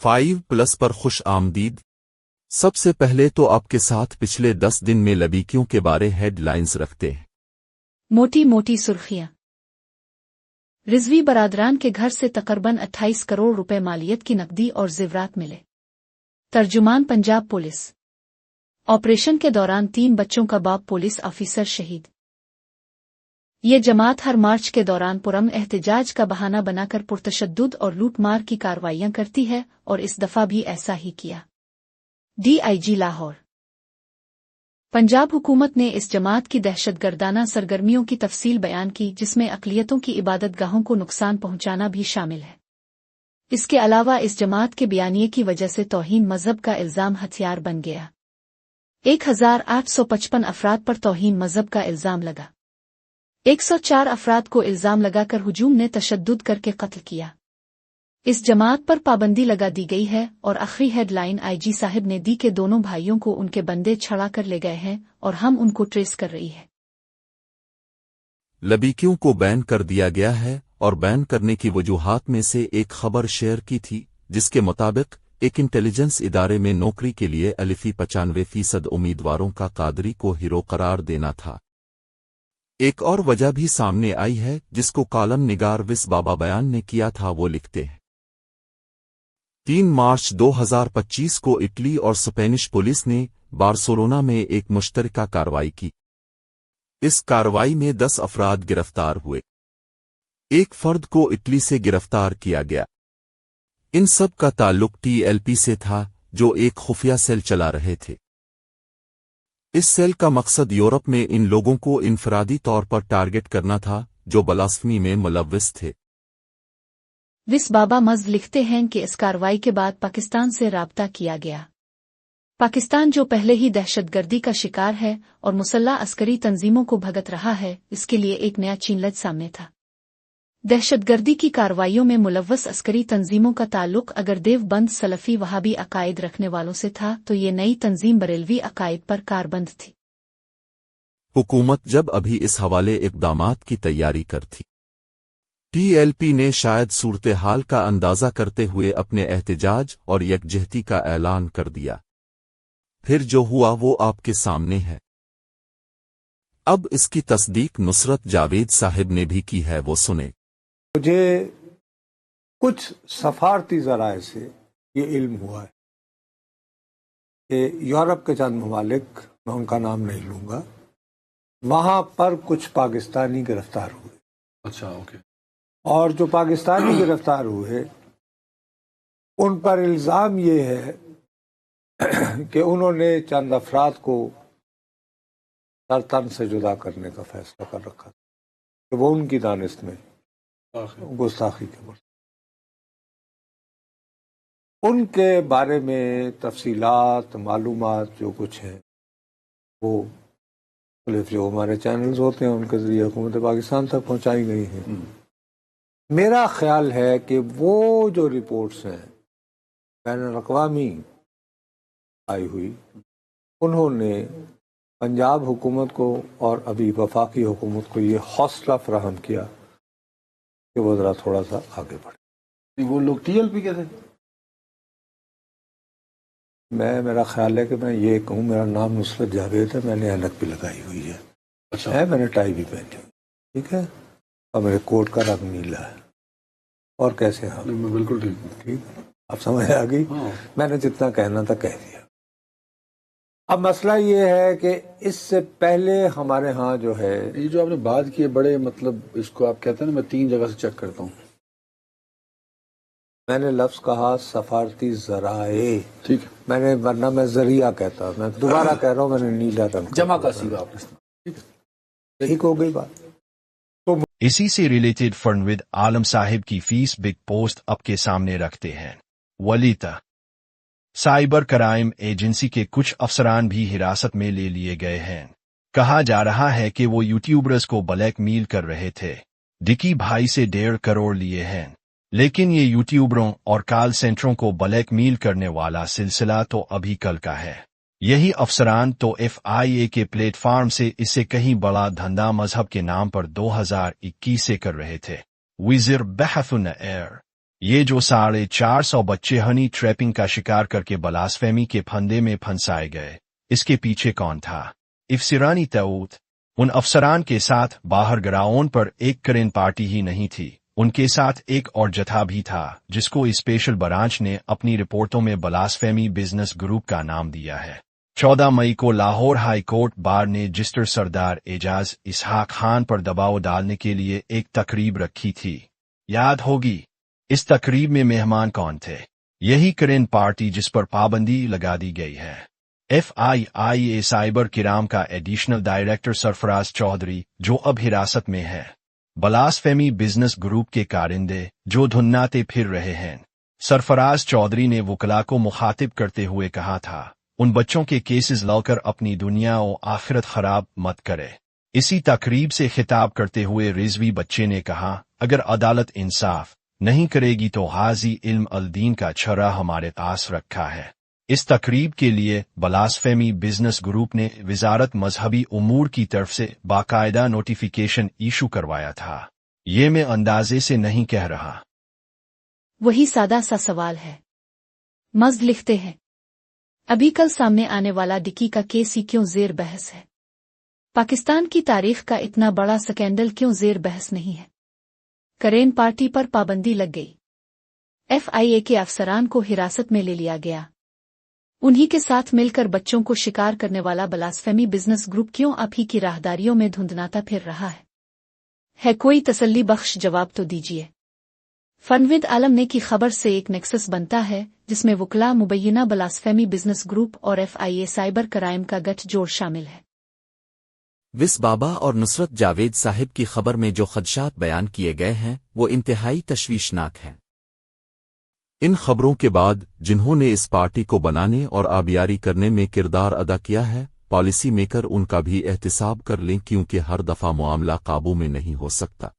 5+ پر خوش آمدید۔ سب سے پہلے تو آپ کے ساتھ پچھلے 10 دن میں لبیکیوں کے بارے ہیڈ لائنز رکھتے ہیں۔ موٹی موٹی سرخیاں۔ رضوی برادران کے گھر سے تقریباً 28 کروڑ روپے مالیت کی نقدی اور زیورات ملے۔ ترجمان پنجاب پولیس۔ آپریشن کے دوران 3 بچوں کا باپ پولیس آفیسر شہید۔ یہ جماعت ہر مارچ کے دوران پرامن احتجاج کا بہانہ بنا کر پرتشدد اور لوٹ مار کی کارروائیاں کرتی ہے اور اس دفعہ بھی ایسا ہی کیا۔ DIG لاہور۔ پنجاب حکومت نے اس جماعت کی دہشت گردانہ سرگرمیوں کی تفصیل بیان کی، جس میں اقلیتوں کی عبادت گاہوں کو نقصان پہنچانا بھی شامل ہے۔ اس کے علاوہ اس جماعت کے بیانیے کی وجہ سے توہین مذہب کا الزام ہتھیار بن گیا۔ 1855 افراد پر توہین مذہب کا الزام لگا۔ 104 افراد کو الزام لگا کر ہجوم نے تشدد کر کے قتل کیا۔ اس جماعت پر پابندی لگا دی گئی ہے اور آخری ہیڈ لائن IG صاحب نے دی کہ دونوں بھائیوں کو ان کے بندے چھڑا کر لے گئے ہیں اور ہم ان کو ٹریس کر رہی ہے۔ لبیکیوں کو بین کر دیا گیا ہے، اور بین کرنے کی وجوہات میں سے ایک خبر شیئر کی تھی جس کے مطابق ایک انٹیلیجنس ادارے میں نوکری کے لیے 95% امیدواروں کا قادری کو ہیرو قرار دینا تھا۔ ایک اور وجہ بھی سامنے آئی ہے جس کو کالم نگار وس بابا بیان نے کیا تھا۔ وہ لکھتے ہیں 3 مارچ 2025 کو اٹلی اور اسپینش پولیس نے بارسلونا میں ایک مشترکہ کارروائی کی۔ اس کارروائی میں 10 افراد گرفتار ہوئے۔ ایک فرد کو اٹلی سے گرفتار کیا گیا۔ ان سب کا تعلق TLP سے تھا، جو ایک خفیہ سیل چلا رہے تھے۔ اس سیل کا مقصد یورپ میں ان لوگوں کو انفرادی طور پر ٹارگٹ کرنا تھا جو بلاسفمی میں ملوث تھے۔ وس بابا مزد لکھتے ہیں کہ اس کارروائی کے بعد پاکستان سے رابطہ کیا گیا۔ پاکستان جو پہلے ہی دہشت گردی کا شکار ہے اور مسلح عسکری تنظیموں کو بھگت رہا ہے، اس کے لیے ایک نیا چیلنج سامنے تھا۔ دہشت گردی کی کارروائیوں میں ملوث عسکری تنظیموں کا تعلق اگر دیوبند سلفی وہابی عقائد رکھنے والوں سے تھا تو یہ نئی تنظیم بریلوی عقائد پر کاربند تھی۔ حکومت جب ابھی اس حوالے اقدامات کی تیاری کرتی، TLP نے شاید صورتحال کا اندازہ کرتے ہوئے اپنے احتجاج اور یکجہتی کا اعلان کر دیا۔ پھر جو ہوا وہ آپ کے سامنے ہے۔ اب اس کی تصدیق نصرت جاوید صاحب نے بھی کی ہے، وہ سنیں۔ مجھے کچھ سفارتی ذرائع سے یہ علم ہوا ہے کہ یورپ کے چند ممالک، میں ان کا نام نہیں لوں گا، وہاں پر کچھ پاکستانی گرفتار ہوئے۔ اچھا، اوکے۔ اور جو پاکستانی گرفتار ہوئے ان پر الزام یہ ہے کہ انہوں نے چند افراد کو سر تن سے جدا کرنے کا فیصلہ کر رکھا تھا کہ وہ ان کی دانست میں گستاخی کے مرتکب۔ ان کے بارے میں تفصیلات، معلومات جو کچھ ہیں وہ مختلف جو ہمارے چینلز ہوتے ہیں ان کے ذریعے حکومت پاکستان تک پہنچائی گئی ہیں۔ میرا خیال ہے کہ وہ جو رپورٹس ہیں بین الاقوامی آئی ہوئی، انہوں نے پنجاب حکومت کو اور ابھی وفاقی حکومت کو یہ حوصلہ فراہم کیا کہ وہ ذرا تھوڑا سا آگے بڑھے۔ وہ لوگ TLP کے تھے؟ میرا خیال ہے کہ میں یہ کہوں، میرا نام نصرت جاوید ہے، میں نے اینک بھی لگائی ہوئی ہے۔ اچھا، میں نے ٹائی بھی پہنی ہوئی، ٹھیک ہے، اور میرے کوٹ کا رنگ نیلا ہے۔ اور کیسے ہیں میں بالکل ٹھیک ہوں۔ ٹھیک، اب سمجھ آ گئی۔ میں نے جتنا کہنا تھا کہہ دیا۔ اب مسئلہ یہ ہے کہ اس سے پہلے ہمارے ہاں جو ہے، یہ جو آپ نے بات کی ہے بڑے، مطلب اس کو آپ کہتے ہیں نا، میں 3 جگہ سے چیک کرتا ہوں۔ میں نے لفظ کہا سفارتی ذرائع، ٹھیک ہے، میں نے، ورنہ میں ذریعہ کہتا، میں دوبارہ کہہ رہا ہوں، میں نے نیلا رنگ جمع کا سیدھا آپ نے، ٹھیک ہو گئی بات۔ اسی سے ریلیٹڈ فرنود عالم صاحب کی فیس بگ پوسٹ آپ کے سامنے رکھتے ہیں۔ ولیتا سائبر کرائم ایجنسی کے کچھ افسران بھی حراست میں لے لیے گئے ہیں۔ کہا جا رہا ہے کہ وہ یوٹیوبرز کو بلیک میل کر رہے تھے۔ ڈکی بھائی سے 1.5 کروڑ لیے ہیں، لیکن یہ یوٹیوبروں اور کال سینٹروں کو بلیک میل کرنے والا سلسلہ تو ابھی کل کا ہے۔ یہی افسران تو FIA کے پلیٹ فارم سے اس سے کہیں بڑا دھندا مذہب کے نام پر 2021 سے کر رہے تھے۔ وزیر بحث ایئر ये जो 450 बच्चे हनी ट्रैपिंग का शिकार करके बलास्फेमी के फंदे में फंसाए गए, इसके पीछे कौन था? इफ्सिरानी तऊत। उन अफसरान के साथ बाहर ग्राउंड पर एक करेन पार्टी ही नहीं थी, उनके साथ एक और जथा भी था जिसको स्पेशल ब्रांच ने अपनी रिपोर्टों में बलास्फेमी बिजनेस ग्रुप का नाम दिया है। 14 मई को लाहौर हाई कोर्ट बार ने रजिस्टर सरदार एजाज इसहाक खान पर दबाव डालने के लिए एक तकरीब रखी थी, याद होगी। इस तकरीब में मेहमान कौन थे? यही करेन पार्टी जिस पर पाबंदी लगा दी गई है। FIIA साइबर किराम का एडिशनल डायरेक्टर सरफराज चौधरी, जो अब हिरासत में है, बलास्फेमी बिजनेस ग्रुप के कारिंदे जो धुन्नाते फिर रहे हैं। सरफराज चौधरी ने वकला को मुखातिब करते हुए कहा था, उन बच्चों के केसेस लाकर अपनी दुनिया और आखिरत खराब मत करे। इसी तकरीब से खिताब करते हुए रिजवी बच्चे ने कहा, अगर अदालत इंसाफ नहीं करेगी तो हाजी इल्म अल दीन का छरा हमारे पास रखा है। इस तकरीब के लिए बलास्फेमी बिजनेस ग्रुप ने वजारत मजहबी उमूर की तरफ से बाकायदा नोटिफिकेशन इशू करवाया था। ये मैं अंदाजे से नहीं कह रहा। वही सादा सा सवाल है। मज़द लिखते हैं, अभी कल सामने आने वाला डिकी का केस ही क्यों ज़ेर बहस है? पाकिस्तान की तारीख का इतना बड़ा स्कैंडल क्यों ज़ेर बहस नहीं है? करेन पार्टी पर पाबंदी लग गई, FIA के अफसरान को हिरासत में ले लिया गया, उन्हीं के साथ मिलकर बच्चों को शिकार करने वाला बलास्फेमी बिजनेस ग्रुप क्यों आप ही की राहदारियों में धुंधनाता फिर रहा है? कोई तसल्ली बख्श जवाब तो दीजिए। फनविद आलम ने की खबर से एक नेक्सस बनता है जिसमें वकला, मुबैना बलास्फेमी बिजनेस ग्रुप और FIA साइबर क्राइम का गठजोड़ शामिल है। विस बाबा और नुसरत जावेद साहिब की खबर में जो खदशात बयान किए गए हैं वो इंतहाई तशवीशनाक हैं। इन खबरों के बाद जिन्होंने इस पार्टी को बनाने और आबियारी करने में किरदार अदा किया है, पॉलिसी मेकर उनका भी एहतिसाब कर लें, क्योंकि हर दफा मामला काबू में नहीं हो सकता।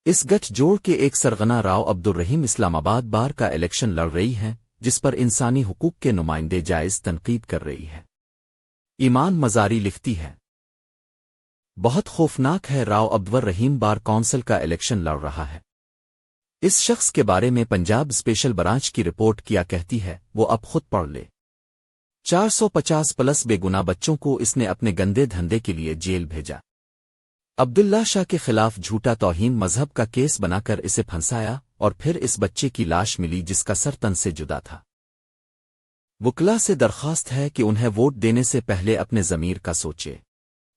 इस गठजोड़ के एक सरगना राव अब्दुल रहीम इस्लामाबाद बार का इलेक्शन लड़ रही हैं, जिस पर इंसानी हुकूक के नुमाइंदे जायज़ तनकीद कर रही है। ईमान मजारी लिखती है, बहुत खौफनाक है, राव अब्दुल रहीम बार काउंसिल का इलेक्शन लड़ रहा है। इस शख्स के बारे में पंजाब स्पेशल ब्रांच की रिपोर्ट क्या कहती है वो अब खुद पढ़ ले। 450 प्लस बेगुनाह बच्चों को इसने अपने गंदे धंधे के लिए जेल भेजा। अब्दुल्ला शाह के खिलाफ झूठा तौहीन मजहब का केस बनाकर इसे फंसाया और फिर इस बच्चे की लाश मिली जिसका सर तन से जुदा था। वकला से दरख्वास्त है कि उन्हें वोट देने से पहले अपने ज़मीर का सोचे।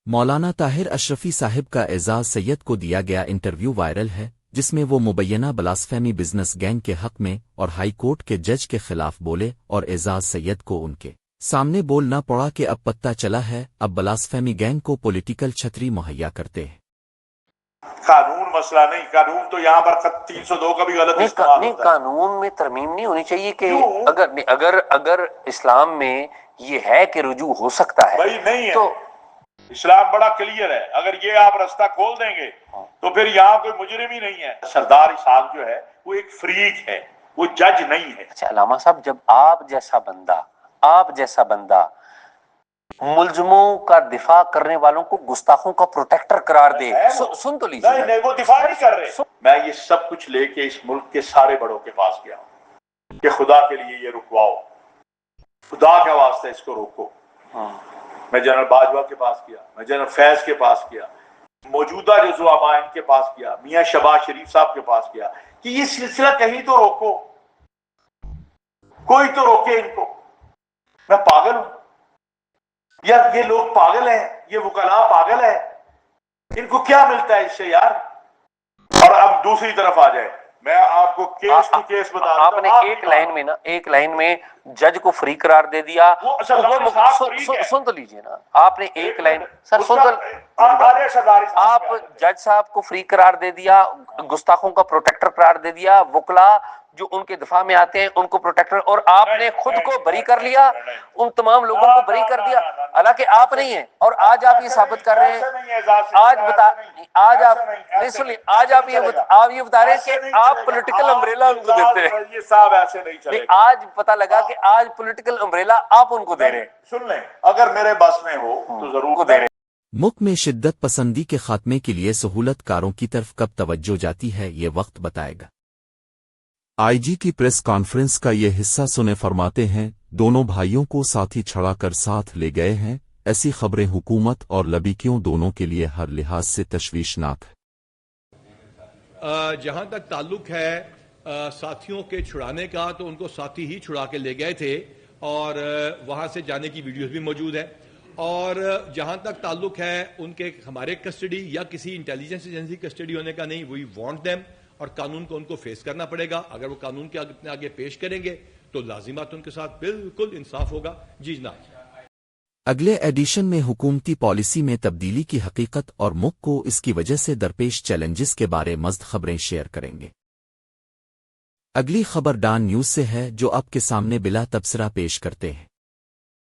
मौलाना ताहिर अशरफी साहिब का एजाज सैयद को दिया गया इंटरव्यू वायरल है, जिसमें वो मुबैना बलास्फेमी बिजनेस गैंग के हक में और हाई कोर्ट के जज के खिलाफ बोले और एजाज सैयद को उनके सामने बोलना पड़ा कि अब पता चला है अब बलास्फेमी गैंग को पॉलिटिकल छतरी मुहैया करते हैं। कानून मसला नहीं, कानून तो यहाँ पर 302 का भी गलत इस्तेमाल होता है। कानून में तरमीम नहीं होनी चाहिए कि अगर इस्लाम में ये है कि रुजू हो सकता है, भाई नहीं है तो इस्लाम बड़ा क्लियर है। अगर ये आप रास्ता खोल देंगे तो फिर यहाँ कोई मुजरिम ही नहीं है। सरदार इसहाक जो है वो एक फ्रीक है, वो जज नहीं है। अच्छा अलामा साहब, जब आप जैसा बंदा मुल्जमों का दिफा करने वालों को गुस्ताखों का प्रोटेक्टर करार दे, सुन तो लीजिए। नहीं, वो दिफा नहीं कर रहे। मैं ये सब कुछ लेके इस मुल्क के सारे बड़ों के पास गया कि खुदा के लिए ये रुकवाओ, खुदा के वास्ते इसको रोको। मैं जनरल बाजवा के पास किया, मैं जनरल फैज के पास किया, मौजूदा जो ज़ुआमा इनके पास किया, मियां शहबाज शरीफ साहब के पास किया कि ये सिलसिला कहीं तो रोको, कोई तो रोके इनको। मैं पागल हूं या ये लोग पागल हैं, ये वकला पागल है, इनको क्या मिलता है इससे यार। और अब दूसरी तरफ आ जाए, मैं आपको केस टू केस बता रहा हूं। आपने एक लाइन में जज को फ्री करार दे दिया। सुन तो लीजिए ना, आपने एक लाइन सर सुन तो, आप जज साहब को फ्री करार दे दिया, गुस्ताखों का प्रोटेक्टर करार दे दिया, वकला जो उनके दफा में आते हैं उनको प्रोटेक्टर, और आपने खुद को बरी कर लिया, उन तमाम लोगों को बरी कर दिया, हालांकि आप नहीं है। और आज आप ये साबित कर रहे हैं, आज आप ये बता रहे हैं कि आप पॉलिटिकल अम्ब्रेला उनको देते हैं। ये साहब ऐसे नहीं चलेगा। आज पता लगा कि आज पॉलिटिकल अम्ब्रेला आप उनको दे रहे हैं। सुन लें, अगर मेरे बस में हो तो जरूर दे रहे हैं। मुल्क में शिद्दत पसंदी के खात्मे के लिए सहूलतकारों की तरफ कब तवज्जो जाती है ये वक्त बताएगा। आई जी की प्रेस कॉन्फ्रेंस का ये हिस्सा सुने, फरमाते हैं दोनों भाइयों को साथी छड़ाकर साथ ले गए हैं। ऐसी खबरें हुकूमत और लबीकियों दोनों के लिए हर लिहाज से तशवीशनाक है। जहां तक ताल्लुक है साथियों के छुड़ाने का, तो उनको साथी ही छुड़ा के ले गए थे और वहां से जाने की वीडियोस भी मौजूद है। और जहां तक ताल्लुक है उनके हमारे कस्टडी या किसी इंटेलिजेंस एजेंसी कस्टडी होने का, नहीं, वी वांट देम, और कानून को उनको फेस करना पड़ेगा। अगर वो कानून के आगे पेश करेंगे तो लाजिमात उनके साथ बिल्कुल इंसाफ होगा। जी जनाब। अगले एडिशन में हुकूमती पॉलिसी में तब्दीली की हकीकत और मुख को इसकी वजह से दरपेश चैलेंजेस के बारे मज़द खबरें शेयर करेंगे। अगली खबर डॉन न्यूज से है, जो आपके सामने बिला तबसरा पेश करते हैं।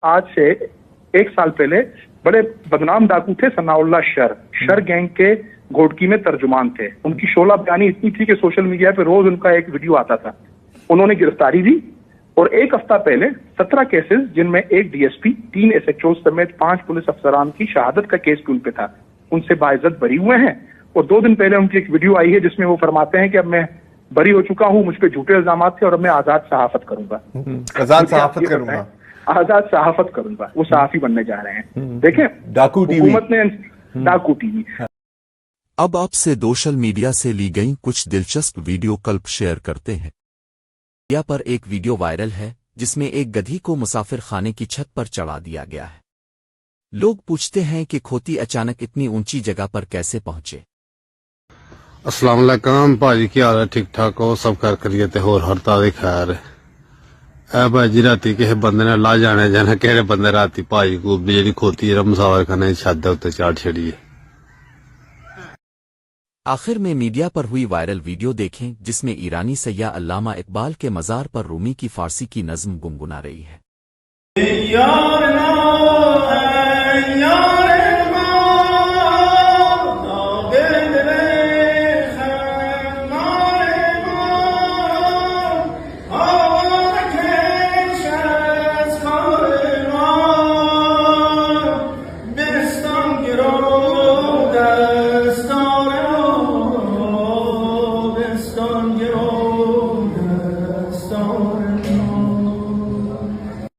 आज से 1 साल पहले बड़े बदनाम डाकू थे सनाउल्ला शर गैंग के घोटकी में तर्जुमान थे। उनकी शोला बयानी इतनी थी कि सोशल मीडिया पे रोज उनका एक वीडियो आता था। उन्होंने गिरफ्तारी दी और 1 हफ्ता पहले 17 केसेस, जिनमें 1 डीएसपी, 3 एसएचओ समेत 5 पुलिस अफसरान की शहादत का केस भी उन पे था, उनसे बाइज्जत बरी हुए हैं। और 2 दिन पहले उनकी एक वीडियो आई है जिसमें वो फरमाते हैं कि अब मैं बरी हो चुका हूं, मुझ पे झूठे इल्जाम थे और अब मैं आजाद सहाफत करूंगा। आजाद सहाफत करूंगा। वो सहाफी बनने जा रहे हैं। देखें, डाकू टीवी, हुकूमत ने डाकू टीवी। अब आपसे सोशल मीडिया से ली गई कुछ दिलचस्प वीडियो क्लिप शेयर करते हैं। मीडिया पर एक वीडियो वायरल है जिसमें एक गधी को मुसाफिर खाने की छत पर चढ़ा दिया गया है। लोग पूछते हैं कि खोती अचानक इतनी ऊंची जगह पर कैसे पहुंचे। अस्सलाम वालेकुम भाजी, की हाल है? ठीक ठाक हो? सब कर करिए ते होर हड़ताल दी खैर। ए भाजी, राती किसी बंदे ने ला जाने जाना, केड़े बंदे राती भाजी को जेहड़ी खोती है मुसाफिर खाने की छत दे उत्ते चाड़ छड़ी है। आखिर में मीडिया पर हुई वायरल वीडियो देखें जिसमें ईरानी सैय्याह अल्लामा इकबाल के मज़ार पर रूमी की फारसी की नज़्म गुनगुना रही है।